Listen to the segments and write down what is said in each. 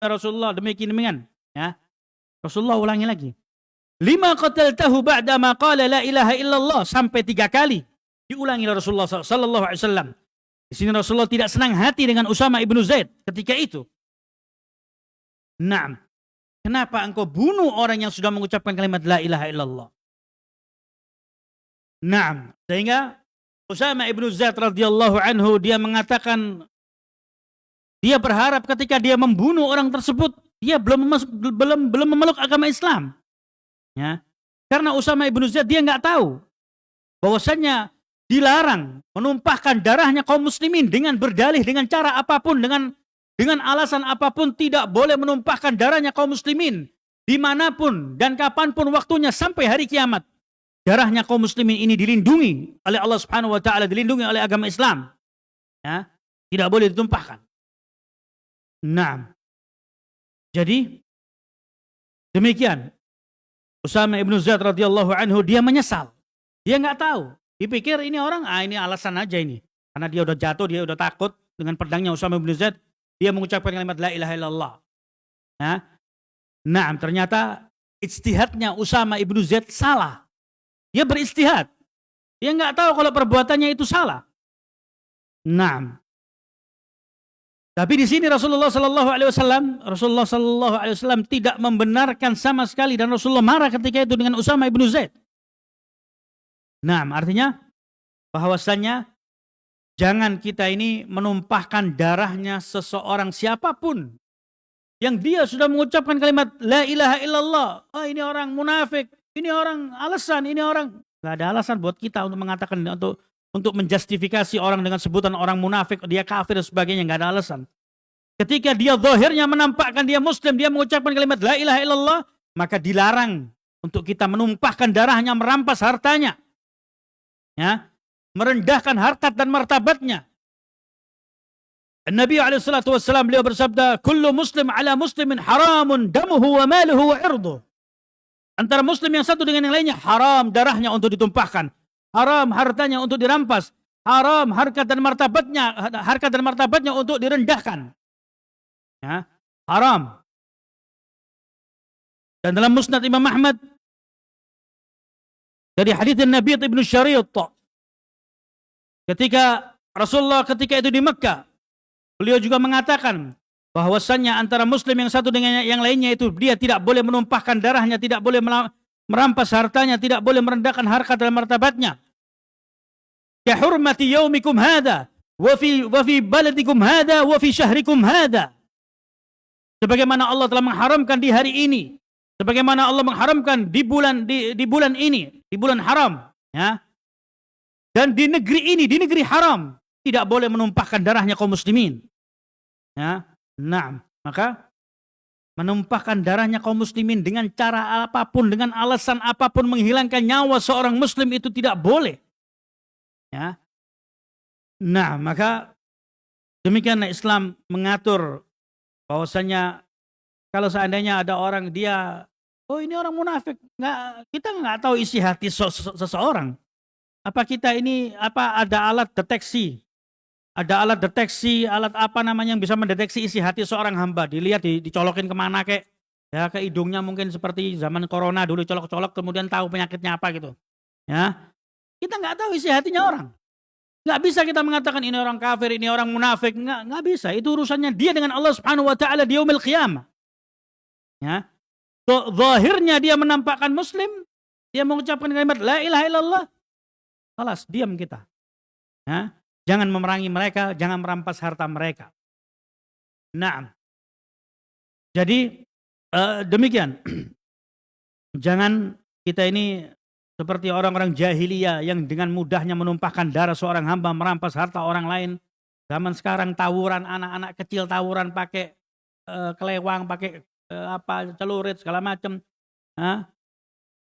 Rasulullah demikian. Ya. Rasulullah ulangi lagi. Lima qataltahu ba'da ma qala la ilaha illallah, sampai 3 kali diulangi oleh Rasulullah sallallahu alaihi wasallam. Di sini Rasulullah tidak senang hati dengan Usama ibnu Zaid ketika itu. Naam. Kenapa engkau bunuh orang yang sudah mengucapkan kalimat la ilaha illallah? Naam. Sehingga Usama ibnu Zaid radhiyallahu anhu dia mengatakan dia berharap ketika dia membunuh orang tersebut dia belum memeluk agama Islam. Ya. Karena Usama ibnu Zaid dia nggak tahu bahwasanya dilarang menumpahkan darahnya kaum muslimin dengan berdalih dengan cara apapun, dengan alasan apapun, tidak boleh menumpahkan darahnya kaum muslimin dimanapun dan kapanpun waktunya sampai hari kiamat. Darahnya kaum muslimin ini dilindungi oleh Allah Subhanahu wa taala, dilindungi oleh agama Islam. Ya, tidak boleh ditumpahkan. Nah, jadi demikian Usama ibnu Zaid radhiyallahu anhu dia menyesal. Dia nggak tahu. Dipikir ini orang, ini alasan aja ini. Karena dia udah jatuh, dia udah takut dengan pedangnya Usama ibnu Zaid. Dia mengucapkan kalimat la ilaha illallah. Nah, ternyata ijtihadnya Usama ibnu Zaid salah. Dia beristihad. Dia nggak tahu kalau perbuatannya itu salah. Nah, tapi di sini Rasulullah Sallallahu Alaihi Wasallam tidak membenarkan sama sekali dan Rasulullah marah ketika itu dengan Usama ibnu Zaid. Nah, artinya bahwasannya jangan kita ini menumpahkan darahnya seseorang siapapun yang dia sudah mengucapkan kalimat la ilaha illallah. Oh, ini orang munafik, ini orang alasan, ini orang nggak ada alasan buat kita untuk mengatakan untuk menjustifikasi orang dengan sebutan orang munafik, dia kafir dan sebagainya, nggak ada alasan. Ketika dia zahirnya menampakkan dia muslim, dia mengucapkan kalimat la ilaha illallah, maka dilarang untuk kita menumpahkan darahnya, merampas hartanya. Ya, merendahkan harkat dan martabatnya. Nabi SAW beliau bersabda, "Kullu muslim ala muslimin haramun damuhu wa maluhu wa irduh." Antara muslim yang satu dengan yang lainnya haram darahnya untuk ditumpahkan, haram hartanya untuk dirampas, haram harkat dan martabatnya untuk direndahkan. Ya, haram. Dan dalam Musnad Imam Ahmad dari hadits Nabi ibnu Syariat, ketika Rasulullah ketika itu di Mekah, beliau juga mengatakan bahwasannya antara muslim yang satu dengan yang lainnya itu dia tidak boleh menumpahkan darahnya, tidak boleh merampas hartanya, tidak boleh merendahkan harkat dan martabatnya. Ka hurmati yaumikum hadza wa fi baladikum hadza wa fi syahrikum hadza. Sebagaimana Allah telah mengharamkan di hari ini, sebagaimana Allah mengharamkan di bulan ini, di bulan haram, ya. Dan di negeri ini, di negeri haram, tidak boleh menumpahkan darahnya kaum muslimin. Ya. Nah, maka menumpahkan darahnya kaum muslimin dengan cara apapun, dengan alasan apapun, menghilangkan nyawa seorang muslim itu tidak boleh. Ya. Nah, maka demikianlah Islam mengatur bahwasanya kalau seandainya ada orang dia, oh ini orang munafik, kita nggak tahu isi hati seseorang. Apa kita ini ada alat deteksi? Ada alat deteksi, alat apa namanya yang bisa mendeteksi isi hati seorang hamba. Dilihat, dicolokin kemana kek. Ya, ke hidungnya mungkin seperti zaman corona dulu colok-colok kemudian tahu penyakitnya apa gitu. Ya, kita nggak tahu isi hatinya orang. Nggak bisa kita mengatakan ini orang kafir, ini orang munafik. Nggak bisa. Itu urusannya dia dengan Allah Subhanahu Wa Taala di yaumil qiyamah. Ya, so, zahirnya dia menampakkan muslim, dia mengucapkan kalimat la ilaha illallah. Alas, diam kita. Ya. Jangan memerangi mereka, jangan merampas harta mereka. Nah, jadi demikian. Jangan kita ini seperti orang-orang jahiliyah yang dengan mudahnya menumpahkan darah seorang hamba, merampas harta orang lain. Zaman sekarang tawuran, anak-anak kecil tawuran pakai kelewang, pakai celurit segala macam.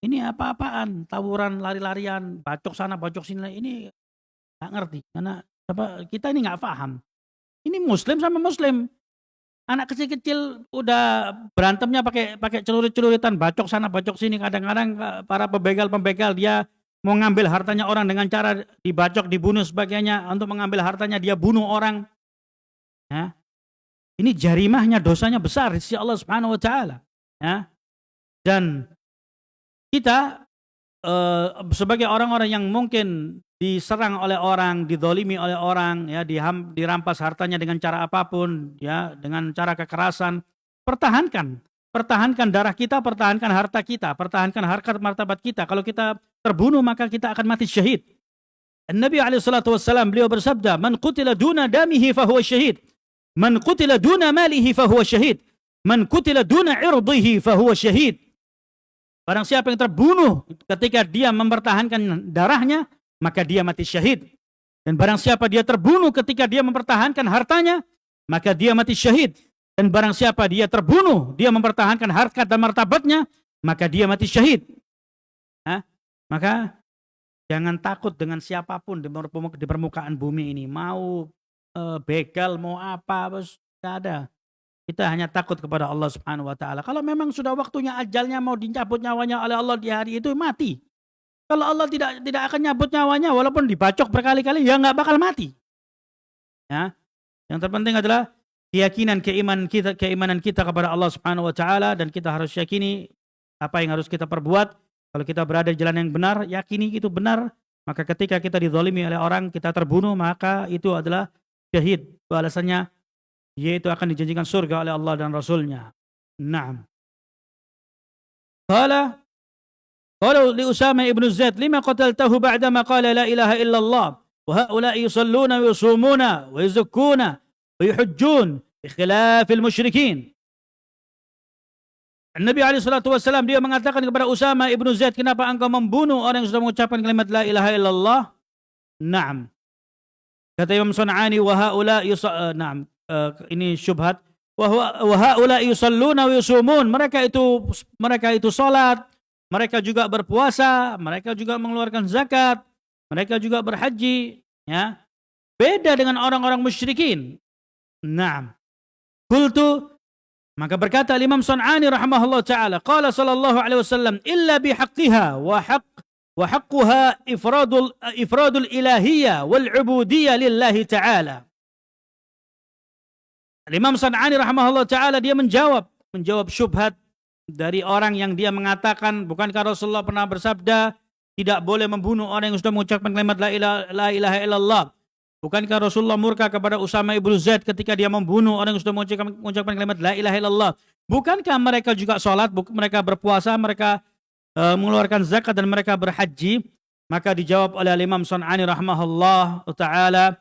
Ini apa-apaan? Tawuran, lari-larian, bacok sana, bacok sini. Ini nggak ngerti karena kita ini nggak paham. Ini muslim sama muslim. Anak kecil-kecil udah berantemnya pakai celurit-celuritan, bacok sana, bacok sini. Kadang-kadang para pembegal-pembegal dia mau ngambil hartanya orang dengan cara dibacok, dibunuh sebagainya. Untuk mengambil hartanya dia bunuh orang. Ya. ini jarimahnya, dosanya besar di sisi Allah Subhanahu wa taala. Ya. Dan kita sebagai orang-orang yang mungkin diserang oleh orang, didolimi oleh orang, ya, dirampas hartanya dengan cara apapun, ya, dengan cara kekerasan, pertahankan darah kita, pertahankan harta kita, pertahankan harkat martabat kita. Kalau kita terbunuh maka kita akan mati syahid. Nabi SAW beliau bersabda, "Man qutila duna damihi fahuwa syahid, man qutila duna malihi fahuwa syahid, man qutila duna irdihi fahuwa syahid." Barang siapa yang terbunuh ketika dia mempertahankan darahnya, maka dia mati syahid. Dan barang siapa dia terbunuh ketika dia mempertahankan hartanya, maka dia mati syahid. Dan barang siapa dia terbunuh, dia mempertahankan harkat dan martabatnya, maka dia mati syahid. Maka jangan takut dengan siapapun di permukaan bumi ini. Mau begal, mau apa, tidak ada. Kita hanya takut kepada Allah Subhanahu wa taala. Kalau memang sudah waktunya ajalnya mau dicabut nyawanya oleh Allah di hari itu, mati. Kalau Allah tidak akan nyabut nyawanya walaupun dibacok berkali-kali, ya nggak bakal mati. Ya. Yang terpenting adalah keimanan kita kepada Allah Subhanahu wa taala, dan kita harus yakini apa yang harus kita perbuat. Kalau kita berada di jalan yang benar, yakini itu benar. Maka ketika kita dizalimi oleh orang, kita terbunuh, maka itu adalah syahid. Balasannya yaitu akan dijanjikan surga oleh Allah dan Rasulnya. Naam. Qala li Usama ibn Zaid, lima qataltahu ba'dama qala la ilaha illallah wa haula'i yusalluna wa yusumuna wa yuzakkuna wa yuhujjun bi khilafil musyrikin. Nabi SAW dia mengatakan kepada Usama ibn Zaid, kenapa engkau membunuh orang yang sudah mengucapkan kalimat la ilaha illallah? Naam. Kata Imam Sun'ani, wa haula'i naam. Ini syubhat. Wa haula'i yusalluna wa yusumun. Mereka itu salat, mereka juga berpuasa, mereka juga mengeluarkan zakat, mereka juga berhaji, ya. Beda dengan orang-orang musyrikin. Naam. Qultu, maka berkata Imam Sun'ani rahimahullah taala, qala sallallahu alaihi wasallam, illa bihaqqiha wa haqquha ifradul ilahiyya wal ubudiyyah lillahi taala. Imam Sun'ani rahimahullah taala dia menjawab syubhat dari orang yang dia mengatakan, bukankah Rasulullah pernah bersabda tidak boleh membunuh orang yang sudah mengucapkan kalimat la ilaha illallah? Bukankah Rasulullah murka kepada Usama ibn Zaid ketika dia membunuh orang yang sudah mengucapkan kalimat la ilaha illallah? Bukankah mereka juga sholat, mereka berpuasa, mereka mengeluarkan zakat, dan mereka berhaji? Maka dijawab oleh Imam Sun'ani rahimahullah taala,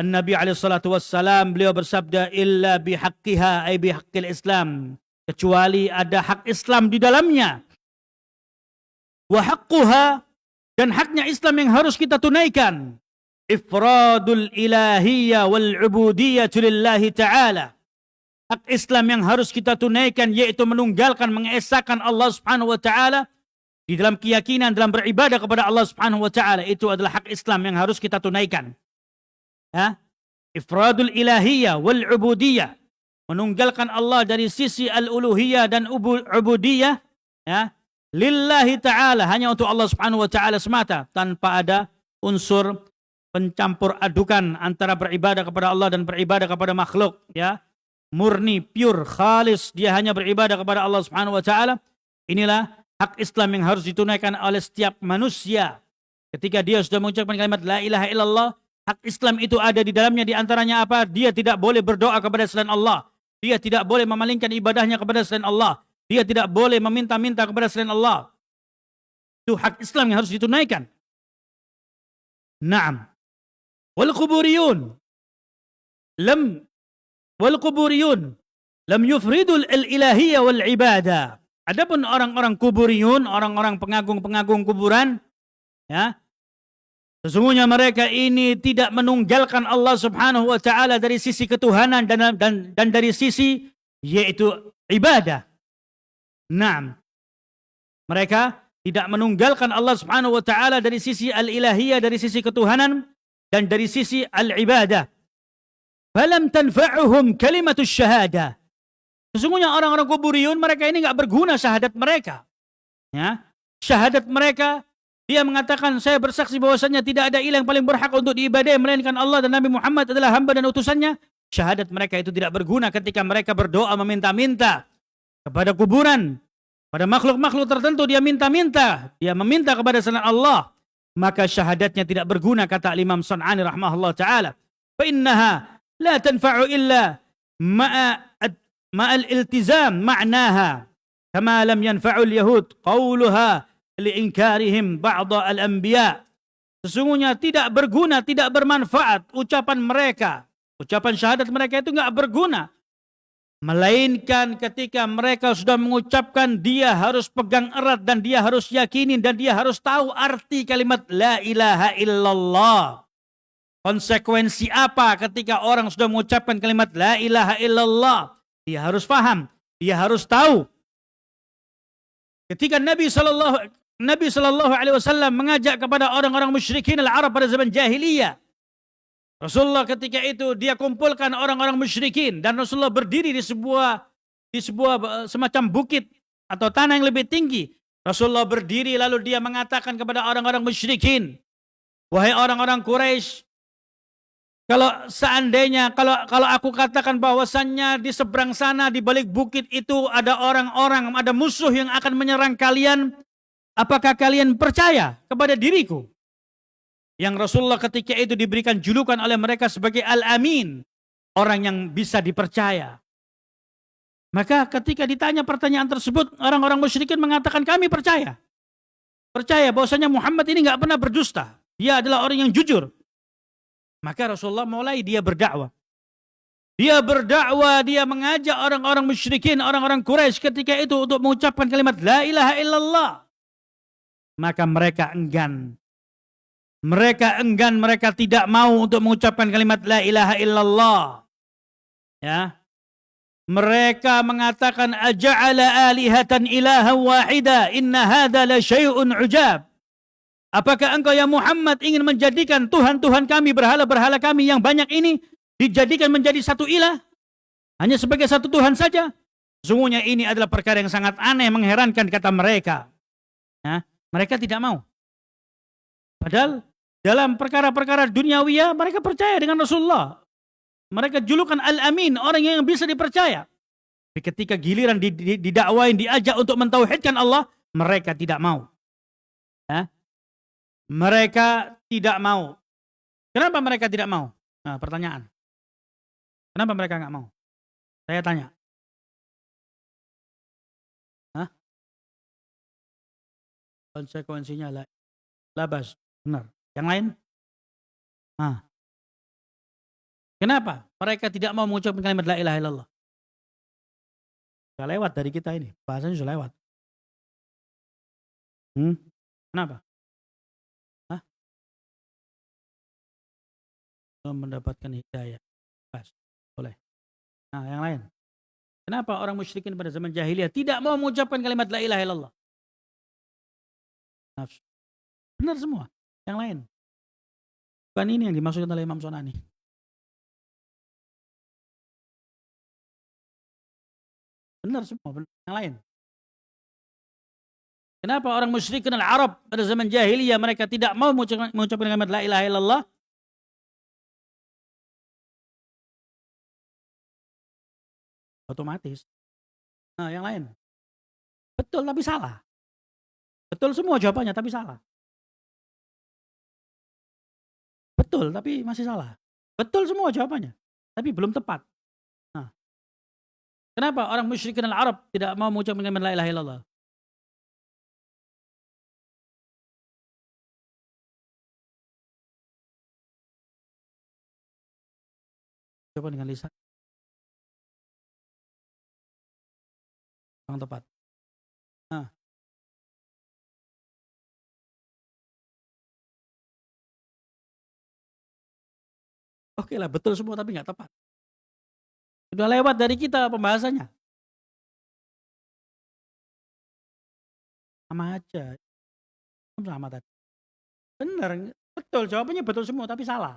Nabi SAW beliau bersabda, illa bihaqqiha ay bihaqqil Islam, kecuali ada hak Islam di dalamnya. Wa haqquha, dan haknya Islam yang harus kita tunaikan, ifradul ilahiyya wal ubudiyyah lillahi ta'ala. Hak Islam yang harus kita tunaikan yaitu menunggalkan, mengesahkan Allah Subhanahu wa taala di dalam keyakinan, dalam beribadah kepada Allah Subhanahu wa taala. Itu adalah hak Islam yang harus kita tunaikan. Ifradul ilahiyya wal ubudiyyah, menunggalkan Allah dari sisi al-uluhiyah dan ubudiyah, ya, lillahi ta'ala, hanya untuk Allah Subhanahu wa taala semata, tanpa ada unsur pencampur adukan antara beribadah kepada Allah dan beribadah kepada makhluk, ya. Murni, pure, khalis, dia hanya beribadah kepada Allah Subhanahu wa taala. Inilah hak Islam yang harus ditunaikan oleh setiap manusia. Ketika dia sudah mengucapkan kalimat la ilaha illallah, hak Islam itu ada di dalamnya, di antaranya apa? Dia tidak boleh berdoa kepada selain Allah. Dia tidak boleh memalingkan ibadahnya kepada selain Allah. Dia tidak boleh meminta-minta kepada selain Allah. Itu hak Islam yang harus ditunaikan. Naam. Wal quburiyun lam yufridul ilahiyya wal ibadah. Adapun orang-orang kuburiyun, orang-orang pengagung-pengagung kuburan, ya, sesungguhnya mereka ini tidak menunggalkan Allah Subhanahu wa taala dari sisi ketuhanan dan dari sisi yaitu ibadah. Naam. Mereka tidak menunggalkan Allah Subhanahu wa taala dari sisi al-ilahiyah, dari sisi ketuhanan, dan dari sisi al-ibadah. Falam tanfa'uhum kalimatus syahadah. Sesungguhnya orang-orang kuburiyun, mereka ini enggak berguna syahadat mereka. Ya. Syahadat mereka, dia mengatakan, saya bersaksi bahwasanya tidak ada ilah yang paling berhak untuk diibadahi melainkan Allah, dan Nabi Muhammad adalah hamba dan utusannya. syahadat mereka itu tidak berguna ketika mereka berdoa meminta-minta kepada kuburan, pada makhluk-makhluk tertentu dia minta-minta, dia meminta kepada selain Allah, maka syahadatnya tidak berguna, kata Imam Sun'ani rahimahullah taala. Fa innaha la tanfa'u illa ma'al iltizam ma'naha kama lam yanfa'ul yahud qawluha li'inkarihim ba'da al-anbiya. Sesungguhnya tidak berguna, tidak bermanfaat ucapan mereka. Ucapan syahadat mereka itu enggak berguna. Melainkan ketika mereka sudah mengucapkan, dia harus pegang erat dan dia harus yakini dan dia harus tahu arti kalimat la ilaha illallah. Konsekuensi apa ketika orang sudah mengucapkan kalimat la ilaha illallah? Dia harus paham, dia harus tahu. Ketika Nabi Sallallahu Alaihi Wasallam mengajak kepada orang-orang musyrikin al-Arab pada zaman jahiliyah, Rasulullah ketika itu dia kumpulkan orang-orang musyrikin dan Rasulullah berdiri di sebuah semacam bukit atau tanah yang lebih tinggi. Rasulullah berdiri lalu dia mengatakan kepada orang-orang musyrikin, wahai orang-orang Quraisy, kalau seandainya kalau aku katakan bahwasannya di seberang sana di balik bukit itu ada orang-orang, ada musuh yang akan menyerang kalian, apakah kalian percaya kepada diriku? Yang Rasulullah ketika itu diberikan julukan oleh mereka sebagai Al-Amin, orang yang bisa dipercaya. Maka ketika ditanya pertanyaan tersebut, orang-orang musyrikin mengatakan kami percaya. Percaya bahwasanya Muhammad ini nggak pernah berdusta. Dia adalah orang yang jujur. Maka Rasulullah mulai dia berdakwah. Dia berdakwah, dia mengajak orang-orang musyrikin, orang-orang Quraisy ketika itu untuk mengucapkan kalimat la ilaha illallah. Maka mereka enggan. Mereka tidak mau untuk mengucapkan kalimat la ilaha illallah. Ya. Mereka mengatakan aja'ala alihatan ilaha wahida inna hadza la syai'un ujab. Apakah engkau ya Muhammad ingin menjadikan Tuhan-Tuhan kami, berhala-berhala kami yang banyak ini dijadikan menjadi satu ilah? Hanya sebagai satu Tuhan saja? Sesungguhnya ini adalah perkara yang sangat aneh, mengherankan, kata mereka. Ya, mereka tidak mau. Padahal dalam perkara-perkara duniawiyah mereka percaya dengan Rasulullah. Mereka julukan Al-Amin, orang yang bisa dipercaya. Tapi ketika giliran didakwain, diajak untuk mentauhidkan Allah, mereka tidak mau. Ya. Mereka tidak mau. Kenapa mereka tidak mau? Nah, pertanyaan. Kenapa mereka nggak mau? Saya tanya. Hah? Konsekuensinya labas. Benar. Yang lain? Nah. Kenapa? Mereka tidak mau mengucapkan kalimat la ilaha illallah. Sudah lewat dari kita ini. Bahasanya sudah lewat. Kenapa? Hah? Belum mendapatkan hidayah. Pas. Boleh. Nah, yang lain. Kenapa orang musyrikin pada zaman jahiliyah tidak mau mengucapkan kalimat la ilaha illallah? Nafsu. Benar semua. Yang lain. Bukan ini yang dimaksudkan oleh Imam Sun'ani. Benar semua. Benar. Yang lain. Kenapa orang musyrikin al-Arab pada zaman jahiliyah mereka tidak mau mengucapkan kalimat la ilaha illallah? Otomatis. Nah, yang lain. Betul tapi salah. Betul semua jawabannya tapi salah. Betul tapi masih salah. Betul semua jawabannya tapi belum tepat. Nah, kenapa orang musyrikin al-Arab tidak mau mengucapkan kalimat la ilaha illallah? Coba dengan lisan. Yang tepat. Nah. Oke lah, betul semua tapi nggak tepat. Sudah lewat dari kita pembahasannya. Sama aja. Sama tadi. Benar, betul jawabannya betul semua tapi salah.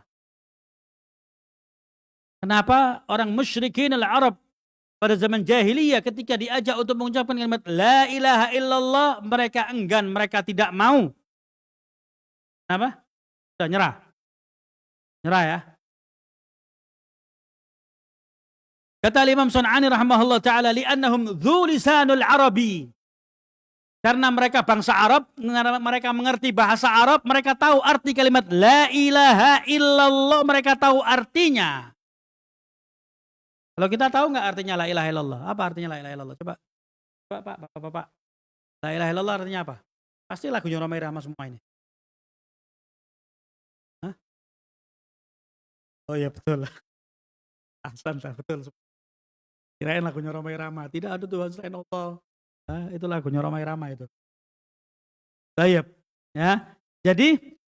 Kenapa orang musyrikin al-Arab pada zaman jahiliyah ketika diajak untuk mengucapkan kalimat la ilaha illallah mereka enggan, mereka tidak mau. Kenapa? Sudah nyerah. Nyerah ya. Kata Imam Sun'ani rahimahullah ta'ala, li'annahum dhu lisanul arabi. Karena mereka bangsa Arab, mereka mengerti bahasa Arab, mereka tahu arti kalimat la ilaha illallah, mereka tahu artinya. Kalau kita tahu nggak artinya la ilaha illallah? Apa artinya la ilaha illallah? Coba, Pak, Bapak. La ilaha illallah artinya apa? Pasti lagunya Rhoma Irama semua ini. Hah? Oh iya betul. Ahsan, betul. Kirain lagunya Rhoma Irama. Tidak ada Tuhan selain Allah. Itu lagunya Rhoma Irama itu. Baik. Ya. Jadi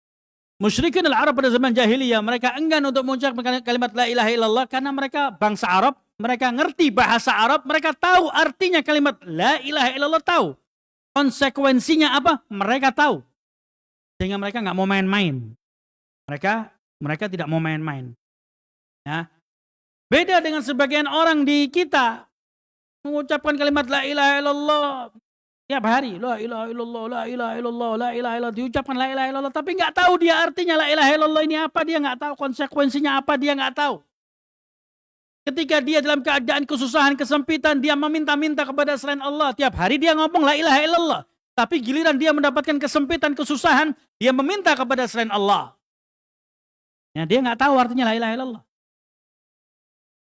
musyrikin al-Arab pada zaman jahiliyah, mereka enggan untuk mengucapkan kalimat la ilaha illallah karena mereka bangsa Arab, mereka ngerti bahasa Arab, mereka tahu artinya kalimat la ilaha illallah, tahu konsekuensinya apa, mereka tahu. Sehingga mereka nggak mau main-main. Mereka tidak mau main-main. Ya. Beda dengan sebagian orang di kita mengucapkan kalimat la ilaha illallah tiap hari, la ilaha illallah, la ilaha illallah, la ilaha illallah, diucapkan la ilaha illallah, tapi nggak tahu dia artinya la ilaha illallah ini apa, dia nggak tahu konsekuensinya apa, dia nggak tahu. Ketika dia dalam keadaan kesusahan, kesempitan, dia meminta-minta kepada selain Allah. Tiap hari dia ngomong la ilaha illallah. Tapi giliran dia mendapatkan kesempitan, kesusahan, dia meminta kepada selain Allah. Ya, dia nggak tahu artinya la ilaha illallah.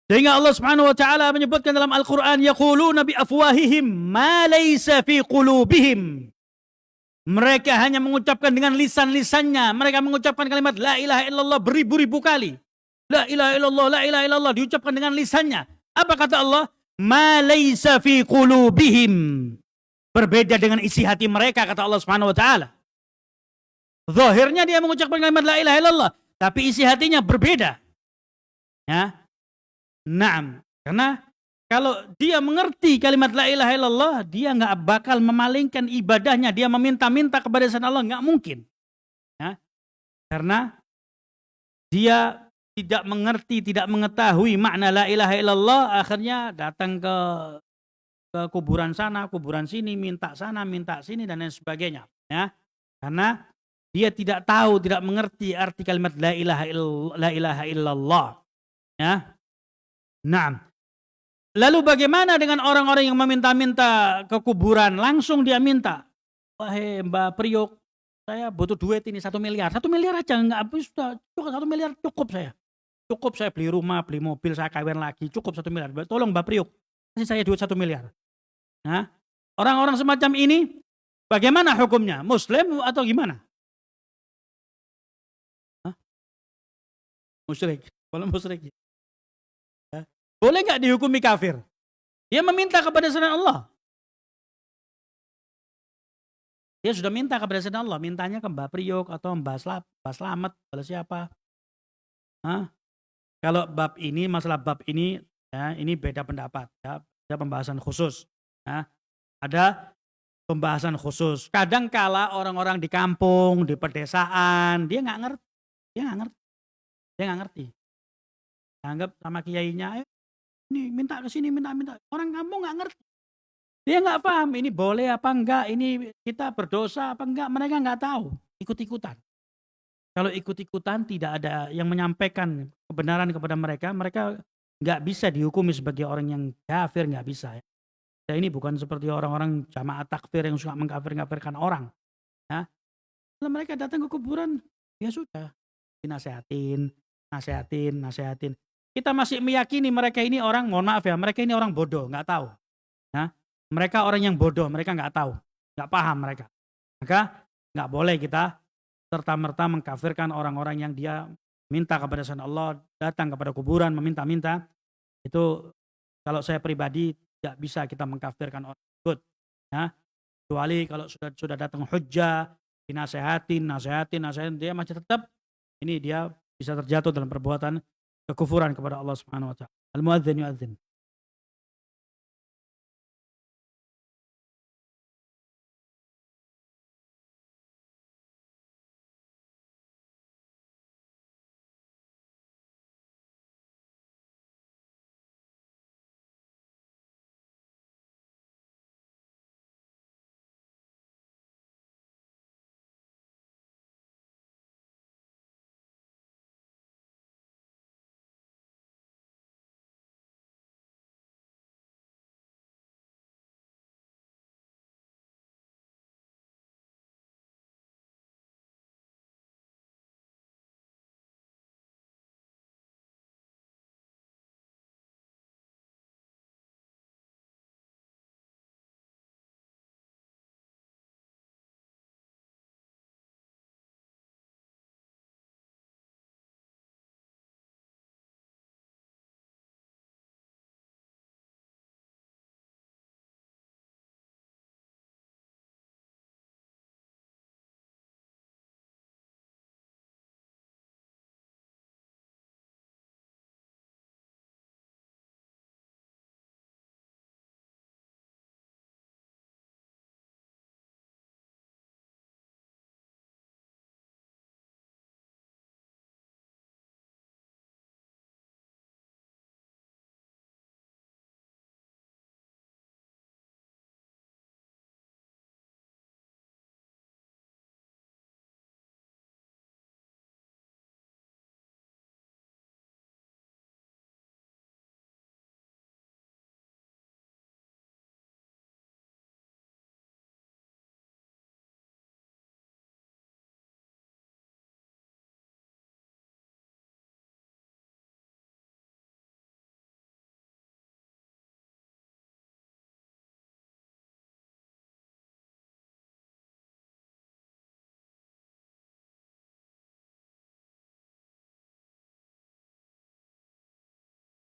Sehingga Allah Subhanahu wa taala menyebutkan dalam Al-Qur'an, yaquluna bi afwahihim ma laysa fi qulubihim. Mereka hanya mengucapkan dengan lisan-lisannya, mereka mengucapkan kalimat la ilaha illallah beribu-ribu kali. La ilaha illallah, la ilaha illallah diucapkan dengan lisannya. Apa kata Allah? Ma laysa fi qulubihim. Berbeda dengan isi hati mereka, kata Allah Subhanahu wa taala. Zahirnya dia mengucapkan kalimat la ilaha illallah, tapi isi hatinya berbeda. Ya. Naam, karena kalau dia mengerti kalimat la ilaha illallah, dia nggak bakal memalingkan ibadahnya, dia meminta-minta kepada selain Allah, nggak mungkin. Ya. Karena dia tidak mengerti, tidak mengetahui makna la ilaha illallah, akhirnya datang ke kuburan sana, kuburan sini, minta sana, minta sini, dan lain sebagainya. Ya. Karena dia tidak tahu, tidak mengerti arti kalimat la ilaha illallah. Ya. Nah, lalu bagaimana dengan orang-orang yang meminta-minta ke kuburan? Langsung dia minta, wahai Mbak Priok, saya butuh duit ini 1 miliar. 1 miliar aja, enggak sudah cukup 1 miliar, cukup saya. Cukup saya beli rumah, beli mobil, saya kawin lagi, cukup 1 miliar. Tolong Mbak Priok, kasih saya duit 1 miliar. Nah, orang-orang semacam ini, bagaimana hukumnya? Muslim atau gimana? Hah? Musyrik, kalau musyrik. Boleh nggak dihukumi kafir? Dia meminta kepada selain Allah. Dia sudah minta kepada selain Allah. Mintanya ke Mbak Priok atau Mbak Slamet, kalau siapa. Hah? Kalau bab ini, masalah bab ini, ya, ini beda pendapat. Ya. Ada pembahasan khusus. Ya. Ada pembahasan khusus. Kadang kala orang-orang di kampung, di pedesaan, dia nggak ngerti. Dia nggak ngerti. Anggap sama kiainya, ini minta ke sini, minta. Orang kampung nggak ngerti. Dia nggak paham ini boleh apa enggak, ini kita berdosa apa enggak, mereka nggak tahu, ikut-ikutan. Kalau ikut-ikutan tidak ada yang menyampaikan kebenaran kepada mereka, mereka nggak bisa dihukumi sebagai orang yang kafir, nggak bisa. Ya, ini bukan seperti orang-orang jamaah takfir yang suka mengkafir-kafirkan orang. Ya. Kalau mereka datang ke kuburan, ya sudah, dinasehatin. Kita masih meyakini mereka ini orang, mohon maaf ya, mereka ini orang bodoh, nggak tahu. Ya. Mereka orang yang bodoh, mereka nggak tahu, nggak paham mereka. Maka nggak boleh kita serta-merta mengkafirkan orang-orang yang dia minta kepada selain Allah, datang kepada kuburan, meminta-minta. Itu kalau saya pribadi tidak bisa kita mengkafirkan orang tersebut. Ya. Kecuali kalau sudah datang hujjah, dinasehatin, dia masih tetap, ini dia bisa terjatuh dalam perbuatan kekufuran kepada Allah Subhanahu wa taala. Al-muadzin yuadzin.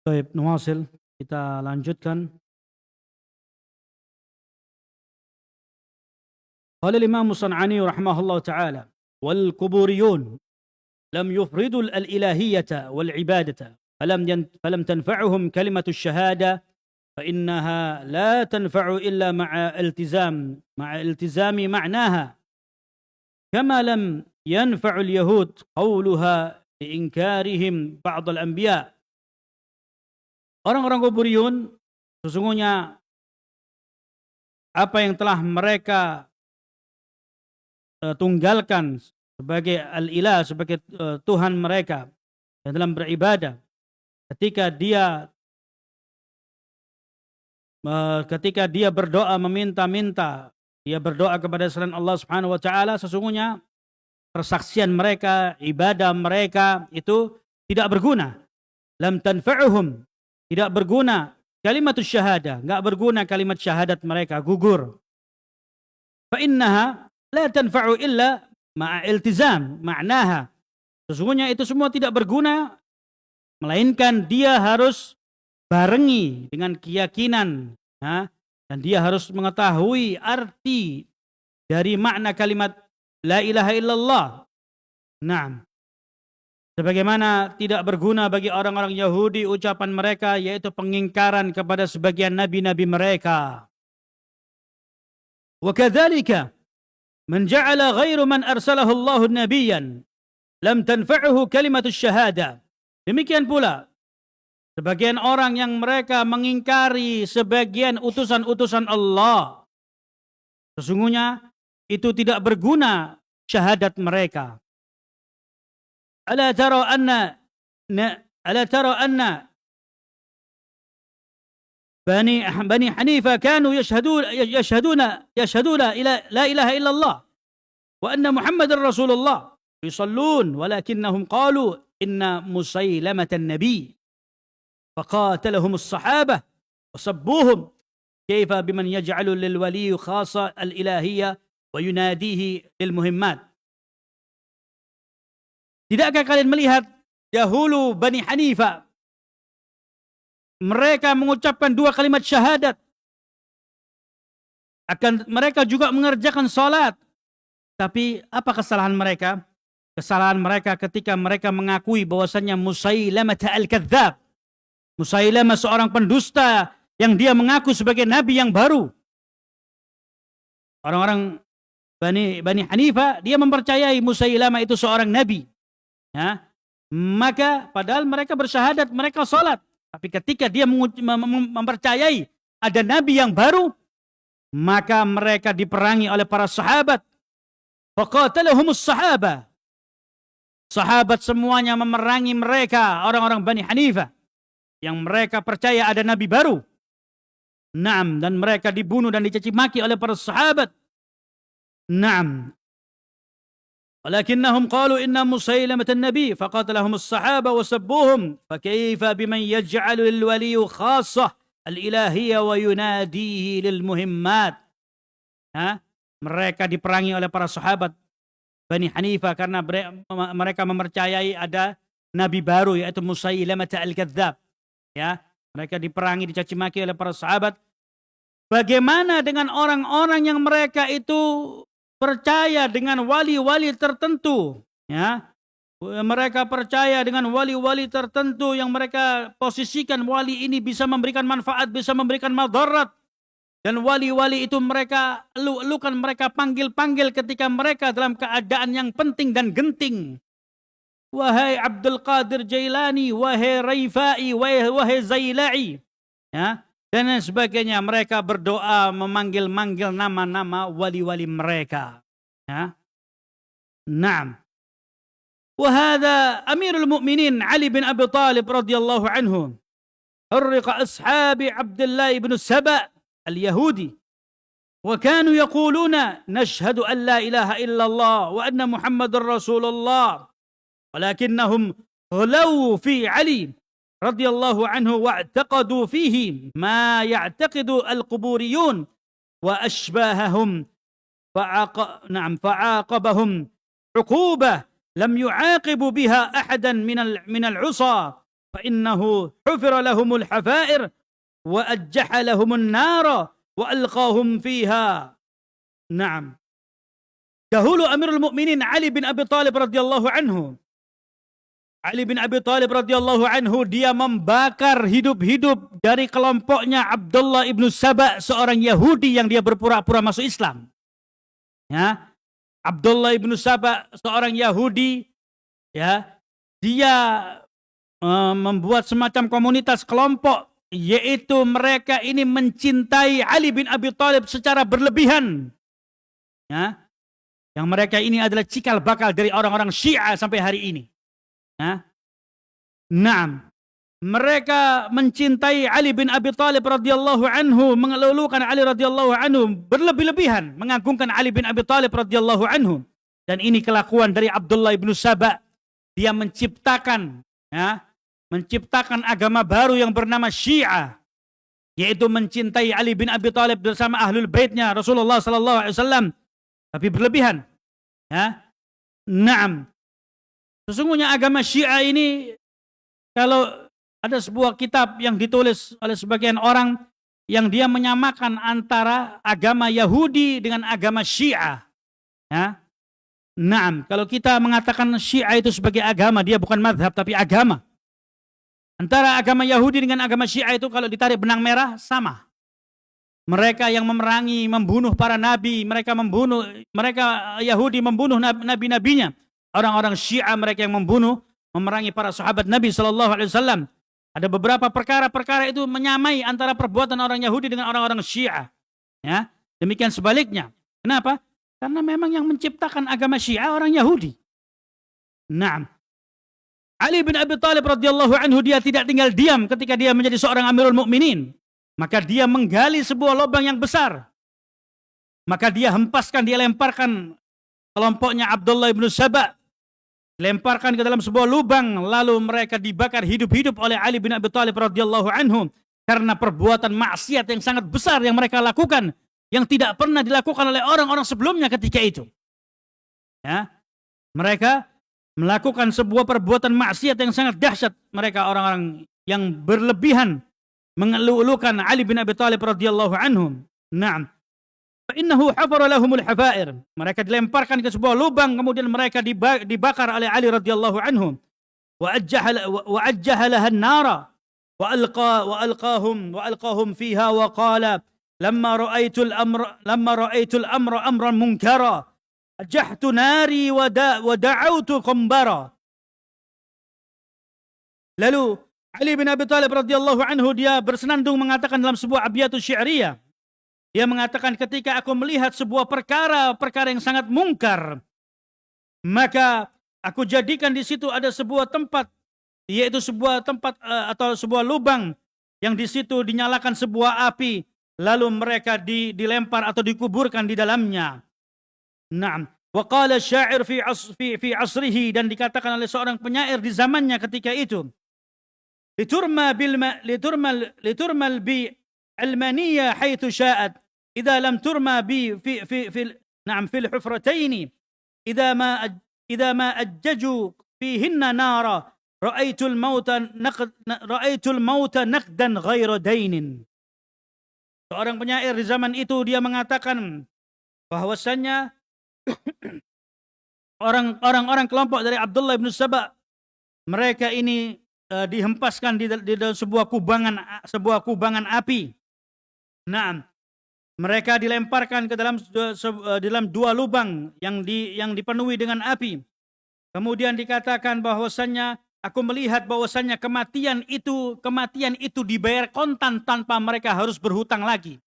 Baik, nuwasil. Kita lanjutkan. Qala al-Imam As-San'ani rahimahullah ta'ala, wal kuburiyun lam yufridu al-ilahiyyata wal ibadata falam tanfa'uhum kalimatu syahada fa innaha la tanfa'u illa ma'a iltizami ma'naha kama lam yanfa'u al-yahud qawluha liinkarihim ba'd al-anbiya. Orang-orang kuburiyun sesungguhnya apa yang telah mereka tunggalkan sebagai al-ilah, sebagai Tuhan mereka dalam beribadah, ketika dia berdoa meminta-minta, dia berdoa kepada selain Allah Subhanahu wa taala, sesungguhnya persaksian mereka, ibadah mereka itu tidak berguna. Lam tanfa'uhum, tidak berguna kalimatus syahada, enggak berguna kalimat syahadat mereka, gugur. Fa innaha la tanfa'u illa ma'a iltizam ma'naha. Sesungguhnya itu semua tidak berguna melainkan dia harus barengi dengan keyakinan, dan dia harus mengetahui arti dari makna kalimat la ilaha illallah. Naam. Sebagaimana tidak berguna bagi orang-orang Yahudi ucapan mereka, yaitu pengingkaran kepada sebagian nabi-nabi mereka. Wa kadzalika man ja'ala ghairu man arsalahu Allahu nabiyyan lam tanfa'uhu kalimatus syahada. Demikian pula sebagian orang yang mereka mengingkari sebagian utusan-utusan Allah, sesungguhnya itu tidak berguna syahadat mereka. Ala tara anna Bani Hanifah kanu yashhaduna ila la ilaha illallah wa anna Muhammadar Rasulullah yusallun walakinnahum qalu inna Musailamatan nabi faqatalahum as-sahabah wa sabbuhum kaifa biman yaj'alu lil wali khassa al-ilahiyya wa yunadihi lil muhimmat. Tidakkah kalian melihat dahulu Bani Hanifah mereka mengucapkan dua kalimat syahadat, akan mereka juga mengerjakan salat, tapi apa kesalahan mereka? Kesalahan mereka ketika mereka mengakui bahwasannya Musailamah al-Kadzdzab, Musailamah seorang pendusta yang dia mengaku sebagai nabi yang baru. Orang-orang Bani Hanifah dia mempercayai Musailamah itu seorang nabi. Ya, maka padahal mereka bersyahadat, mereka salat, tapi ketika dia mempercayai ada nabi yang baru, maka mereka diperangi oleh para sahabat. Faqatalahumus sahabah. Sahabat semuanya memerangi mereka, orang-orang Bani Hanifah yang mereka percaya ada nabi baru. Naam, dan mereka dibunuh dan dicaci maki oleh para sahabat. Naam. Walakinnahum qalu inna Musailamatan nabi faqatalahum as-sahaba wa sabbuhum fakaifa biman yaj'alu lil wali khassah al-ilahiyya wa yunadihi lil muhimmat. Mereka diperangi oleh para sahabat Bani Hanifah karena mereka mempercayai ada nabi baru yaitu Musailamah al-Kadzdzab. Ya, mereka diperangi, dicaci maki oleh para sahabat. Bagaimana dengan orang-orang yang mereka itu percaya dengan wali-wali tertentu, ya? Mereka percaya dengan wali-wali tertentu yang mereka posisikan wali ini bisa memberikan manfaat, bisa memberikan madarat. Dan wali-wali itu mereka elu-elukan, mereka panggil-panggil ketika mereka dalam keadaan yang penting dan genting. Wahai Abdul Qadir Jailani, wahai Raifai, wahai Zailai. Ya? Dan sebagainya, mereka berdoa memanggil-manggil nama-nama wali-wali mereka. Ya. Naam. Wahada Amirul Mu'minin Ali bin Abi Talib radhiyallahu anhu. Hurriqa ashabi Abdullah ibn Saba al-Yahudi. Wa kanu yaquluna nashhadu an la ilaha illallah wa anna Muhammadar Rasulullah. Walakinnahum ghalaw fi Ali radhiyallahu anhu wa'taqadu fihi ma ya'taqidu al-quburiyun wa ashbahahum fa'aqabahum 'uqubah lam yu'aqibu biha ahadan min al-'usa فإنه حفر لهم الحفائر وأجح لهم النار وألقاهم فيها. Naam. Dahulu Amirul Mukminin Ali bin Abi Thalib radhiyallahu anhu. Ali bin Abi Thalib radhiyallahu anhu, dia membakar hidup-hidup dari kelompoknya Abdullah ibnu Saba, seorang Yahudi yang dia berpura-pura masuk Islam. Ya, Abdullah ibnu Saba, seorang Yahudi, ya, dia membuat semacam komunitas kelompok, yaitu mereka ini mencintai Ali bin Abi Thalib secara berlebihan. Ya, yang mereka ini adalah cikal bakal dari orang-orang Syiah sampai hari ini. Ya. Naam. Mereka mencintai Ali bin Abi Thalib radhiyallahu anhu, mengelulukan Ali radhiyallahu anhu berlebih-lebihan, mengagungkan Ali bin Abi Thalib radhiyallahu anhu. Dan ini kelakuan dari Abdullah ibnu Saba. Dia menciptakan, ya, menciptakan agama baru yang bernama Syiah, yaitu mencintai Ali bin Abi Thalib bersama ahlul baitnya Rasulullah sallallahu alaihi wasallam, tapi berlebihan. Ya. Naam. Sesungguhnya agama Syiah ini, kalau ada sebuah kitab yang ditulis oleh sebagian orang yang dia menyamakan antara agama Yahudi dengan agama Syiah. Ya. Naam, kalau kita mengatakan Syiah itu sebagai agama, dia bukan madhab tapi agama. Antara agama Yahudi dengan agama Syiah itu kalau ditarik benang merah sama. Mereka yang memerangi, membunuh para nabi, mereka Yahudi membunuh nabi-nabinya. Orang-orang Syiah mereka yang membunuh, memerangi para sahabat Nabi SAW. Ada beberapa perkara-perkara itu menyamai antara perbuatan orang Yahudi dengan orang-orang Syiah. Ya, demikian sebaliknya. Kenapa? Karena memang yang menciptakan agama Syiah orang Yahudi. Naam. Ali bin Abi Thalib radhiyallahu anhu, dia tidak tinggal diam ketika dia menjadi seorang Amirul Mukminin. Maka dia menggali sebuah lubang yang besar. Maka dia hempaskan, dia lemparkan kelompoknya Abdullah ibnu Saba, lemparkan ke dalam sebuah lubang, lalu mereka dibakar hidup-hidup oleh Ali bin Abi Thalib radhiyallahu anhu karena perbuatan maksiat yang sangat besar yang mereka lakukan, yang tidak pernah dilakukan oleh orang-orang sebelumnya ketika itu. Ya. Mereka melakukan sebuah perbuatan maksiat yang sangat dahsyat. Mereka orang-orang yang berlebihan mengeluh-elukan Ali bin Abi Thalib radhiyallahu anhu. Naam. Innahu hafara lahumul hafair. Mereka dilemparkan ke sebuah lubang, kemudian mereka dibakar oleh Ali radhiyallahu anhu. Wa ajjahalaha an-nara wa alqahum fiha wa qala lamma ra'aitul amra amran munkara ajahtu nari wa da'awtu qambara. Lalu Ali bin Abi Thalib radhiyallahu anhu, dia bersenandung mengatakan dalam sebuah abyatus syi'riyah. Dia mengatakan, ketika aku melihat sebuah perkara yang sangat mungkar, maka aku jadikan di situ ada sebuah tempat, yaitu sebuah tempat atau sebuah lubang yang di situ dinyalakan sebuah api, lalu mereka dilempar atau dikuburkan di dalamnya. Naam. Wa qala syair fi asrihi, dan dikatakan oleh seorang penyair di zamannya ketika itu, liturmal bi almaniyya haitsu sya'at idza lam turma bi fil hufratayn idza ma ajjaju fihinna nara ra'aitul mauta naqdan ghaira dainin. Seorang penyair di zaman itu, dia mengatakan bahwasannya orang-orang kelompok dari Abdullah bin Saba, mereka ini dihempaskan di dalam sebuah kubangan api. Nah, mereka dilemparkan ke dalam dua lubang yang dipenuhi dengan api. Kemudian dikatakan bahwasannya, aku melihat bahwasannya kematian itu dibayar kontan tanpa mereka harus berhutang lagi.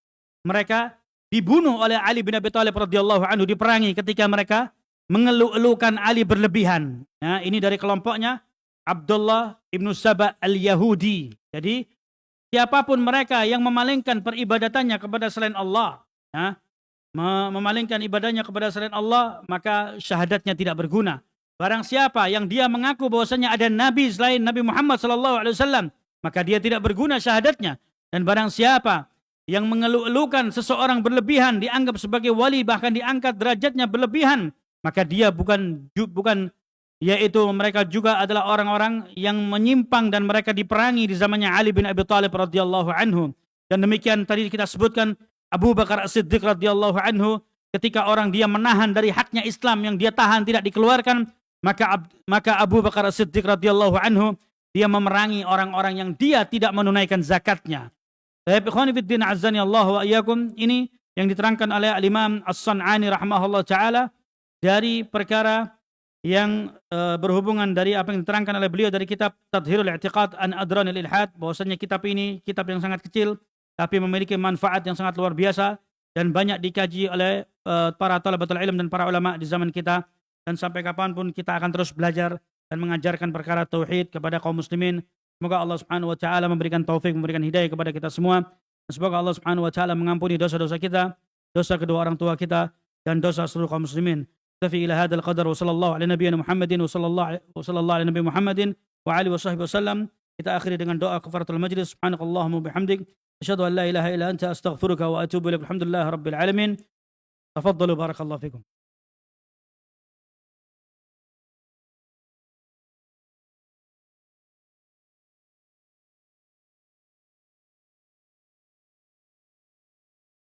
Mereka dibunuh oleh Ali bin Abi Thalib radhiyallahu anhu, diperangi ketika mereka mengeluh-elukan Ali berlebihan. Nah, ini dari kelompoknya Abdullah ibnu Saba al-Yahudi. Jadi siapapun mereka yang memalingkan peribadatannya kepada selain Allah, ya, memalingkan ibadahnya kepada selain Allah, maka syahadatnya tidak berguna. Barang siapa yang dia mengaku bahwasanya ada nabi selain Nabi Muhammad SAW, maka dia tidak berguna syahadatnya. Dan barang siapa yang mengeluh-elukan seseorang berlebihan, dianggap sebagai wali, bahkan diangkat derajatnya berlebihan, maka dia bukan yaitu mereka juga adalah orang-orang yang menyimpang dan mereka diperangi di zamannya Ali bin Abi Thalib radhiyallahu anhu. Dan demikian tadi kita sebutkan Abu Bakar As-Siddiq radhiyallahu anhu, ketika orang dia menahan dari haknya Islam yang dia tahan tidak dikeluarkan, maka Abu Bakar As-Siddiq radhiyallahu anhu dia memerangi orang-orang yang dia tidak menunaikan zakatnya. Baik, ikhwani fiddin azzani Allah wa iyyakum, ini yang diterangkan oleh Al-Imam As-San'ani rahimahullah taala dari perkara yang berhubungan dari apa yang diterangkan oleh beliau dari kitab Tadhhirul I'tiqad an Adranil Ilhad, bahwasanya kitab ini kitab yang sangat kecil tapi memiliki manfaat yang sangat luar biasa dan banyak dikaji oleh para thalabatul ilm dan para ulama di zaman kita, dan sampai kapanpun kita akan terus belajar dan mengajarkan perkara tauhid kepada kaum muslimin. Semoga Allah Subhanahu wa taala memberikan taufik, memberikan hidayah kepada kita semua. Dan semoga Allah Subhanahu wa taala mengampuni dosa-dosa kita, dosa kedua orang tua kita, dan dosa seluruh kaum muslimin. Tafi ila hadzal qadar wa sallallahu ala nabiyyina Muhammadin wa sallallahu ala nabiyyina Muhammadin wa alihi wa sahbihi wasallam. Kita akhiri dengan doa kafaratul majlis. Subhanakallahumma bihamdik asyhadu an la ilaha illa anta astaghfiruka wa atubu ilaik. Alhamdulillah rabbil alamin. Tafaddalu barakallahu fikum.